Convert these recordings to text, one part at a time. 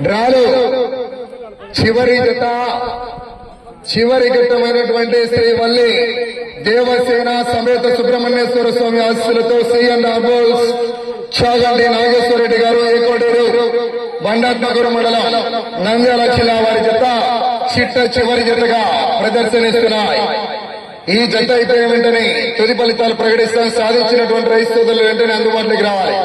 డ్రాలు చివరి జత చివరి ఘట్టమైనటువంటి శ్రీవల్లి దేవసేన సమేత సుబ్రహ్మణ్యేశ్వర స్వామి ఆశీస్సులతో సిఎన్ ఆర్బోల్స్ చాగంటి నాగేశ్వరరెడ్డి గారు ఏకోటేరు బండాత్నగూరు మండలం నంద్యాల జిల్లా వారి జత చివరి జతగా ప్రదర్శనిస్తున్నాయి. ఈ జత అయిపోయిన వెంటనే తుది ఫలితాలు ప్రకటిస్తాం. సాధించినటువంటి రైతు సోదరులు వెంటనే అందుబాటులోకి రావాలి.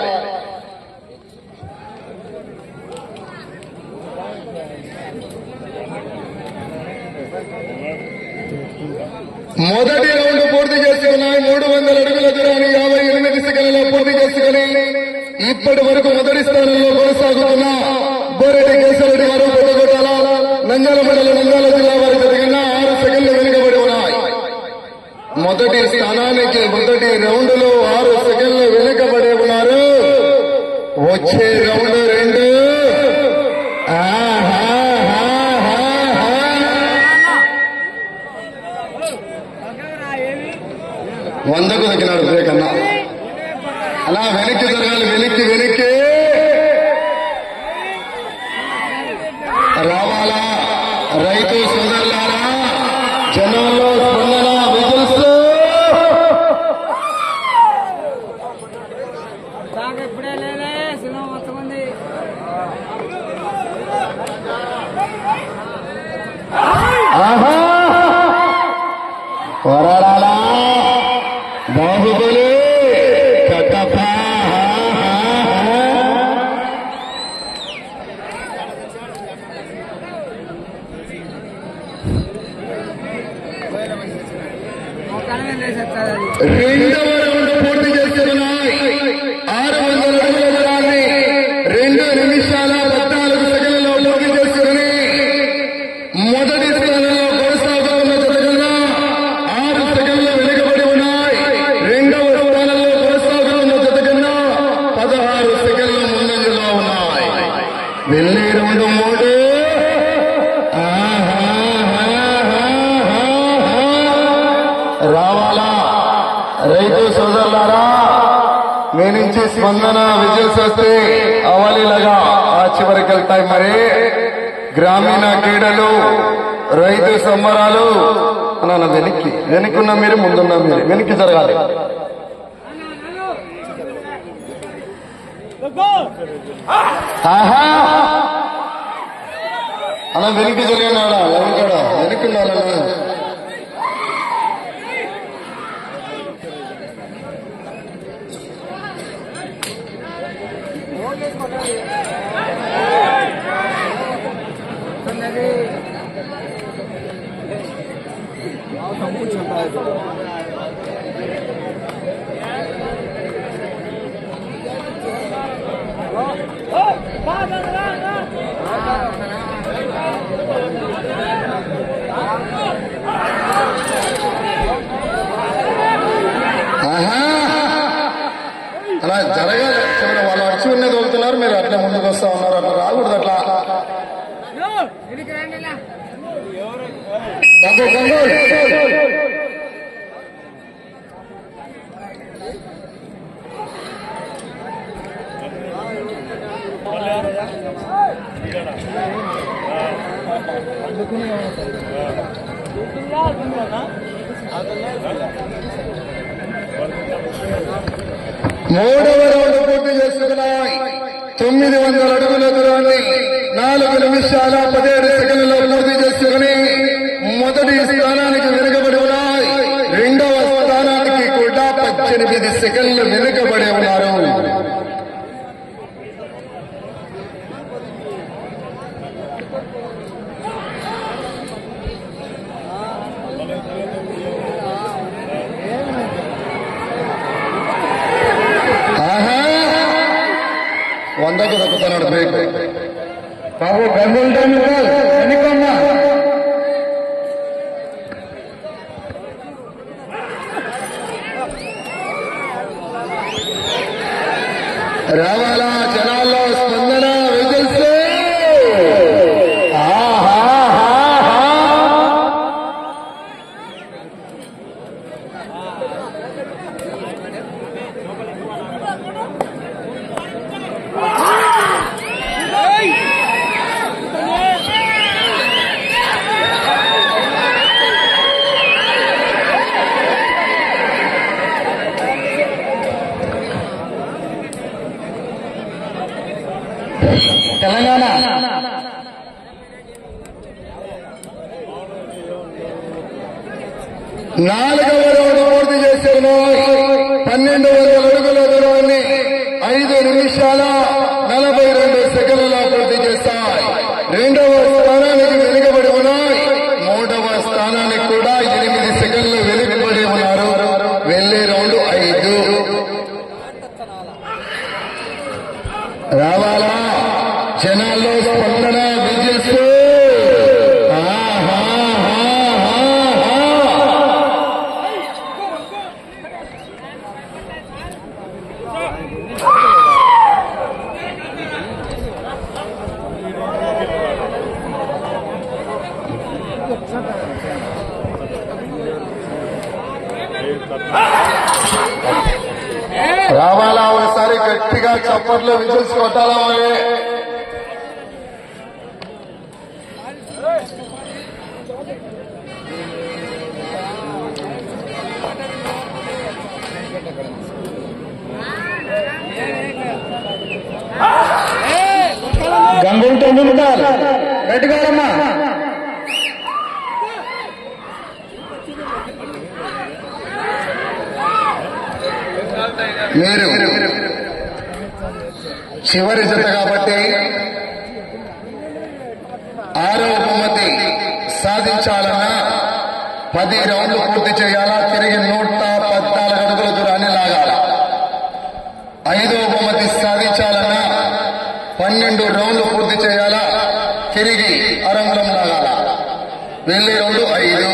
మొదటి రౌండ్ పూర్తి చేసుకున్నాయి. 300 అడుగుల దూరాన్ని 58 సెకండ్లలో పూర్తి చేసుకుని ఇప్పటి వరకు మొదటి స్థానంలో కొనసాగుతున్న బోరెడ్డి కేశవరెడ్డి గారు కొత్తగొట్టాల నంద్యాల మండలం నంద్యాల జిల్లా వారి జరిగిన 6 సెకండ్లు వెనుకబడి ఉన్నాయి. మొదటి స్థానానికి మొదటి రౌండ్ లో 6 సెకండ్లు వెనుకబడి ఉన్నారు. వచ్చే రౌండ్ 2 100కు దక్కినాడు బ్రేక్ అన్నా. అలా వెనక్కి జరగాలి. వెనక్కి రావాలా రైతు సోదరులారా. జనంలో స్పందన విజిల్స్ పోరాడాలా బాహుబలి కట్టప్ప. రెండవ రౌండ్ పూర్తి చేసుకున్నాయి. 600 అడుగుల దూరాన్ని 2 నిమిషాల 14 సెకండ్లలో పూర్తి చేసుకుని మొదటి స్థానంలో కొనసాగుతున్న జతగా 6 సెకండ్లు వెనుకబడి ఉన్నాయి. రెండవ స్థానంలో కొనసాగుతున్న జతగా 16 సెకండ్లు ముందంజలో ఉన్నాయి. వెళ్ళే రౌండ్ 3. రావాలా రైతు సోదరులారా. మీ నుంచి స్పందన విజిల్స్ వస్తే అవలీలగా ఆ చివరికి వెళ్తాయి. మరి గ్రామీణ క్రీడలు రైతు సంబరాలు అన్న వెనక్కున్న మీరు ముందున్న మీరు వెనక్కి జరగాలి. అలా వెనక్కి జరిగినాడా ఎవరికాడా వెనక్కున్నారన్నా. అలా జరగాలి. వాళ్ళు అడిచి ఉన్నది వదులుతున్నారు, మీరు అట్లా ముందుకు వస్తా ఉన్నారు. అట్లా రాకూడదు. అట్లా మూడవ రౌండ్ పూర్తి చేసుకున్నాయి. 900 అడుగుల దూరాన్ని 4 నిమిషాల 17 సెకండ్లలో పూర్తి చేసుకుని మొదటి స్థానానికి వెనుకబడి ఉన్నాయి. రెండవ స్థానానికి కూడా 18 సెకండ్లు వెనుకబడి ఉన్నారు. వందకు దక్కుతున్నాడు బ్రేక్. బాబు గర్భం వెనుకమ్మ రావాలా జనాల్లో స్పందన విజిల్స్ తెలంగాణ నాలుగవ రౌండ్ పూర్తి చేశారు. 1200 అడుగుల దూరాన్ని 5 నిమిషాల 42 సెకండ్లలో పూర్తి చేస్తాయి. రెండవ స్థానానికి వెనుకబడి ఉన్నాయి. మూడవ స్థానానికి కూడా 8 సెకండ్లు వెనుకబడి ఉన్నారు. వెళ్లే రౌండ్ 5. రావాలా జనాల్లో స్పందన విజిల్స్ రావాలా ఒకసారి గట్టిగా చప్పట్లు విజిల్స్ కొట్టాలా మరి గంగులు 9 నిమిషాలు గట్టిగారమ్మా మీరు చివరి జత కాబట్టి 6వ బహుమతి సాధించాలన్నా 10 రౌండ్లు పూర్తి చేయాలా. తిరిగి 114 అడుగుల దూరాన్ని లాగాల. 5వ బహుమతి సాధించాలన్నా 12 రౌండ్లు పూర్తి చేయాలా. తిరిగి అరంగులం లాగాల. వెళ్లే రౌండ్ 5.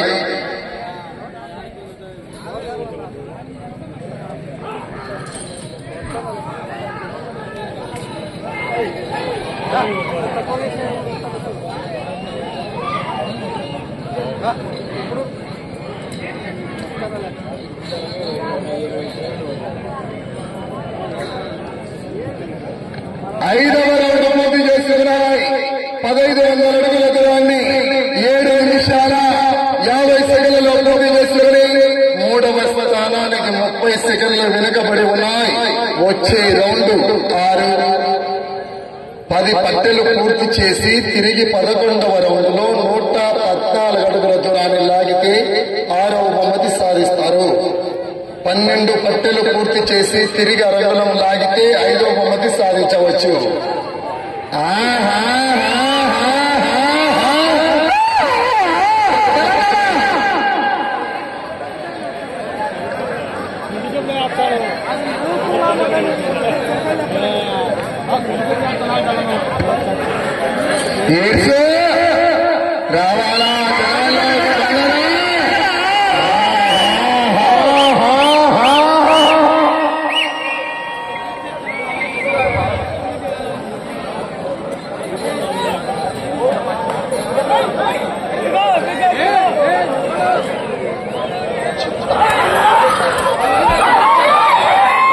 ఐదవ రౌండ్ పూర్తి చేస్తున్నాయి. 1500 అడుగుల దూరాన్ని 7 నిమిషాల 50 సెకండ్లలో పూర్తి చేసుకుని మూడవ స్థానానికి 30 సెకండ్లు వెనుకబడి ఉన్నాయి. వచ్చే రౌండ్ 6. 10 పట్టెలు పూర్తి చేసి తిరిగి 11వ రౌండ్లో 114 అడుగుల దూరాన్ని లాగితే 6వ బహుమతి సాధిస్తారు. 12 పట్టెలు పూర్తి చేసి తిరిగి అరంగులం లాగితే 5వ బహుమతి సాధించవచ్చు.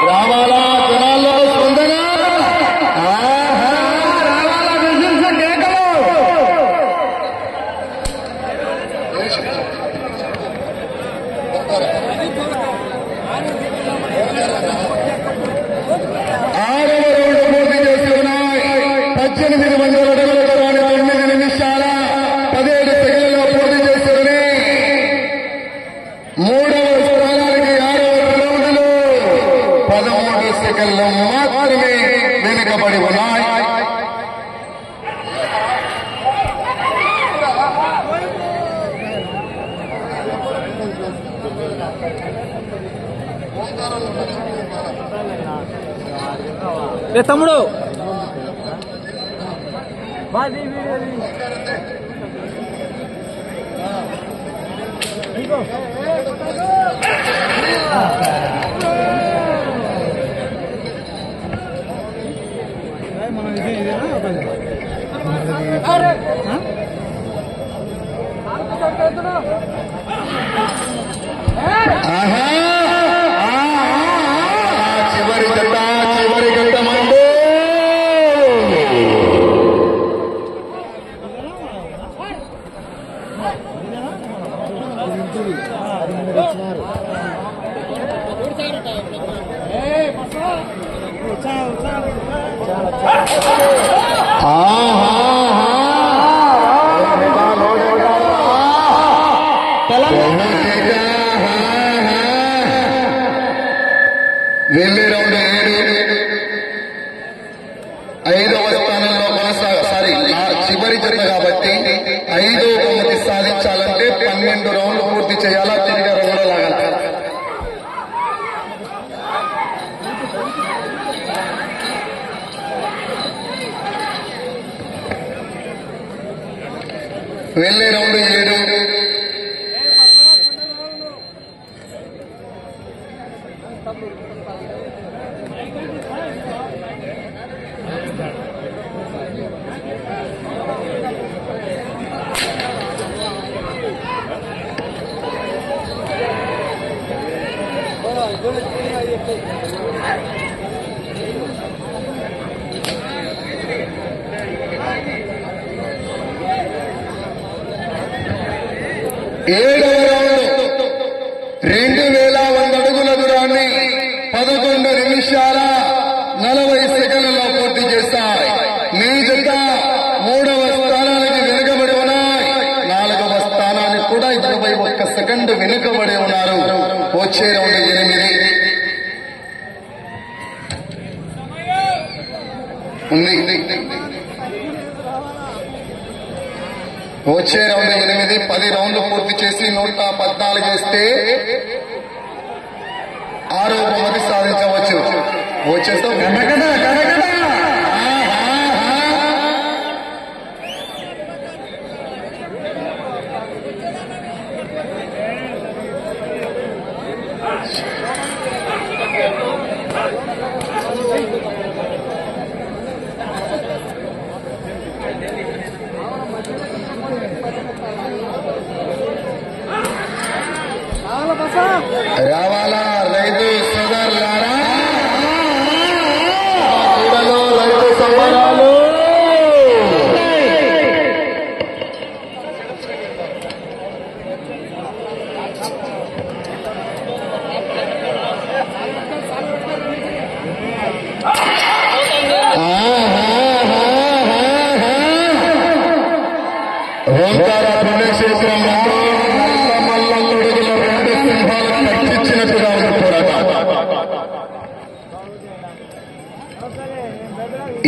రావాలా జనాల్లో స్పందన సెకన్లు మాత్రమే వెనుకబడి ఉన్నాయి. తమ్ముడు చివరి గత మంది వెళ్ళే రౌండ్ 5వ స్థానంలో చివరి జత కాబట్టి 5వ బహుమతి సాధించాలంటే 12 రౌండ్లు పూర్తి చేయాలా, తిరిగి రౌండ్లో లాగాలి. వెళ్ళే రౌండ్ 7. ఏడవ రౌండ్ 2100 అడుగుల దూరాన్ని 11 నిమిషాల 40 సెకండ్లలో పూర్తి చేస్తాయి. మీ జత 3వ స్థానానికి వెనుకబడి ఉన్నాయి. 4వ స్థానానికి కూడా 21 సెకండ్ వెనుకబడి ఉన్నారు. వచ్చే రౌండ్ 8 ఉంది. వచ్చే రౌండ్ 8. 10 రౌండ్లు పూర్తి చేసి 114 వేస్తే 6వ బహుమతి సాధించవచ్చు. వచ్చేస్తాం రావాలా రైతు సోదరులారా, రైతు సంబరాలు. ఓంకార పుణ్యక్షేత్రం కట్టించినట్టుగా ఉంది పోరాటం.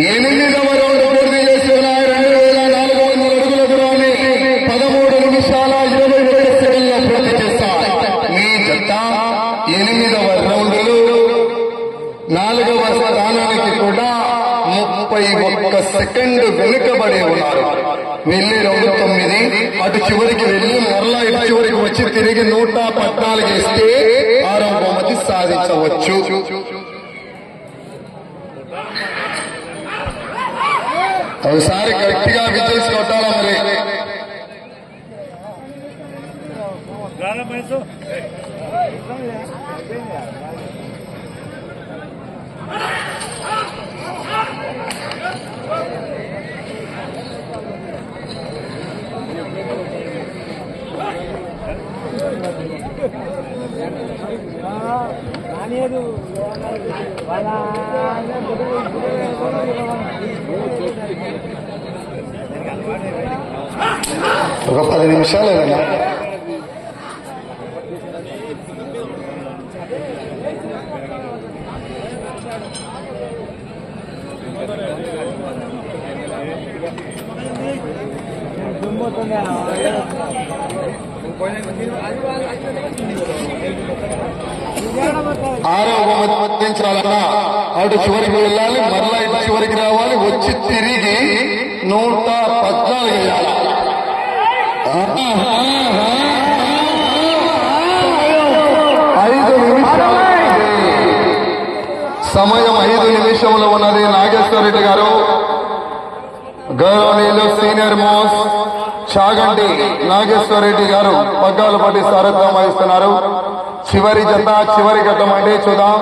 8వ రౌండ్ పూర్తి చేస్తున్నారు. 2400 అడుగుల దూరాన్ని 13 నిమిషాల 21 సెకండ్లో పూర్తి చేస్తారు. మీ జత 8వ రౌండ్లు 4వ స్థానానికి కూడా 31 సెకండ్ వెనుకబడి ఉన్నారు. వెళ్ళి రౌండ్ 9. అటు చివరికి వెళ్ళి మరలా ఇటు చివరికి వచ్చి తిరిగి 114 వేస్తే 6వ బహుమతి సాధించవచ్చు. ఒకసారి గట్టిగా విజిల్స్ కొట్టాలా మరి. ఒక 10 నిమిషాలేనా? ఆరో బహుమతించాలన్నా అటు చివరికి వెళ్ళాలి, మరలా ఇటు చివరికి రావాలి, వచ్చి తిరిగి 114 వేయాలి. సమయం 5 నిమిషంలో ఉన్నది. నాగేశ్వర రెడ్డి గారు, గౌరవనీయులు శ్రీ సీనియర్ మోస్ట్ చాగంటి నాగేశ్వరరెడ్డి గారు పగ్గాలు పట్టి సారథ్యం వహిస్తున్నారు. చివరి జత చివరి ఘట్టం అంటే చూద్దాం.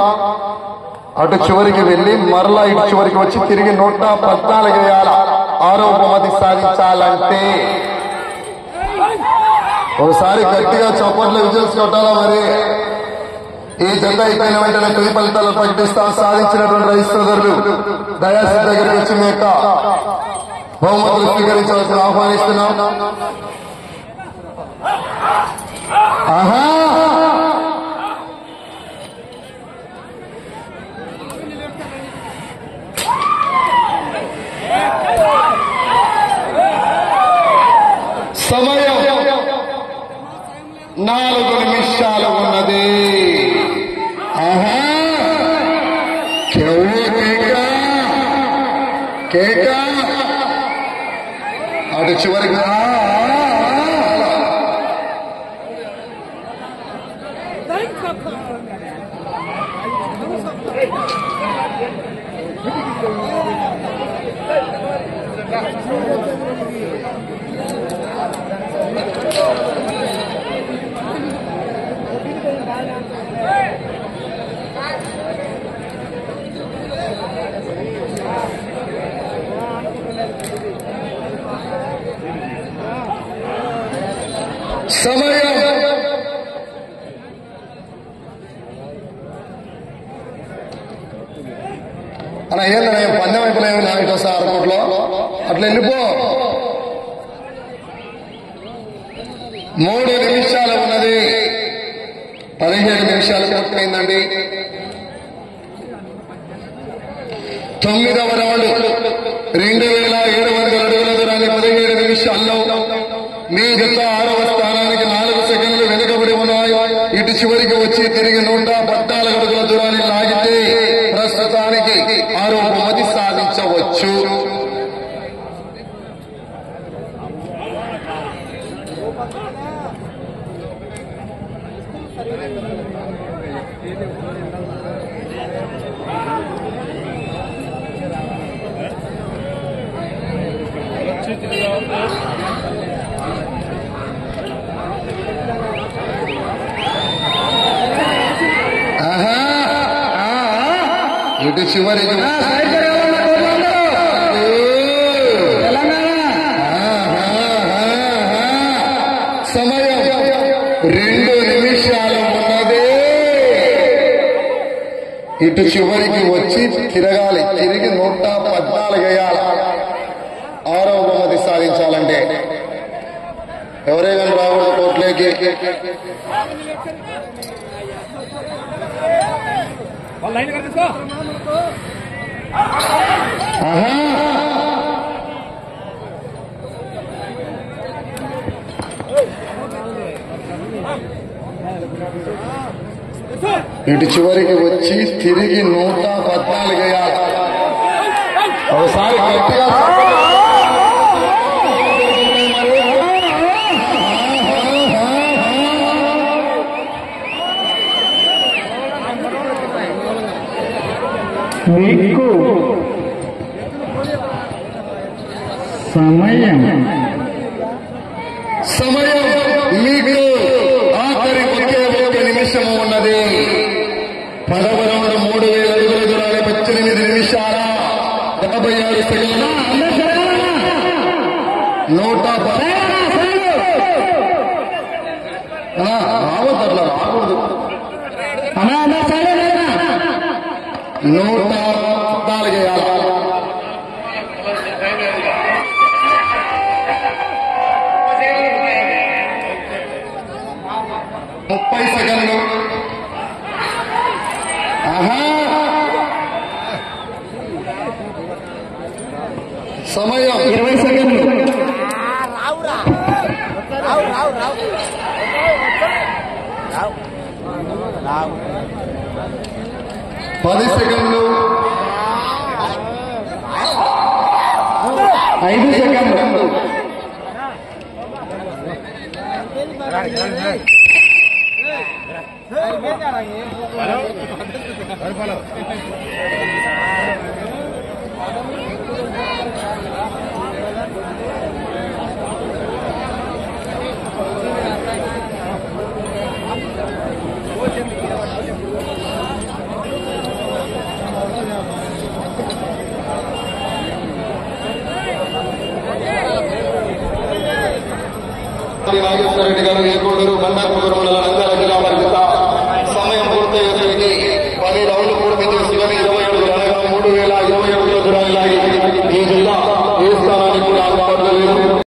అటు చివరికి వెళ్లి మరలా ఇటు చివరికి వచ్చి తిరిగి 114 వేయాల. 6వ బహుమతి సాధించాలంటే ఒకసారి గట్టిగా చప్పట్లు విజువల్స్ కొట్టాలా. మరి ఈ జత అయిపోయిన వెంటనే తుది ఫలితాలు ప్రకటిస్తాం. సాధించినటువంటి రైతు సోదరులు దయాసి దగ్గరికి వచ్చి మీ యొక్క బహుమతులు స్వీకరించవలసిన ఆహ్వానిస్తున్నాం. ఆహా సమయం 4 నిమిషాలు ఉన్నది. ఆహా కేక అటు చివరికి సమయం అలా ఏంటనే పందెం అయిపోయినాయి. నాకు ఇటు వస్తా అరకోట్లో అట్లా వెళ్ళిపో. 3 నిమిషాలు ఉన్నది. 15 నిమిషాలు పూర్తయిందండి. 9వ రౌండ్ 2700 అడుగుల దూరాన్ని 17 నిమిషాల్లో మీ జత 6వ స్థానానికి 4 సెకండ్లు వెనుకబడి ఉన్నాయి. ఇటు చివరికి వచ్చి తిరిగి 114 అడుగుల దూరాన్ని లాగితే ప్రస్తుతానికి 6వ బహుమతి సాధించవచ్చు. ఇటు చివరికి సమయం 2 నిమిషాలు ఉన్నది. ఇటు చివరికి వచ్చి తిరగాలి. తిరిగి 114 వేయాలి. 6వ బహుమతి సాధించాలంటే ఎవరైనా రాకూడదు కోట్లేకి. ఇటు చివరికి వచ్చి తిరిగి 114 వేయాలి. ఒకసారి గట్టిగా మీకు సమయం మీకు ఆఖరి ఒకే నిమిషము ఉన్నది. 10వ రౌండ్ 3000 అడుగుల దూరాన్ని 18 నిమిషాల 56 సెకండ్లు. 110 రావద్దు, అట్లా రాకూడదు. 114 వేయాలి. 30 సెకండ్లు. సమయం 20 సెకండ్లు. 10 సెకండ్లు. 5 సెకండ్లు. 10 మండపపురముల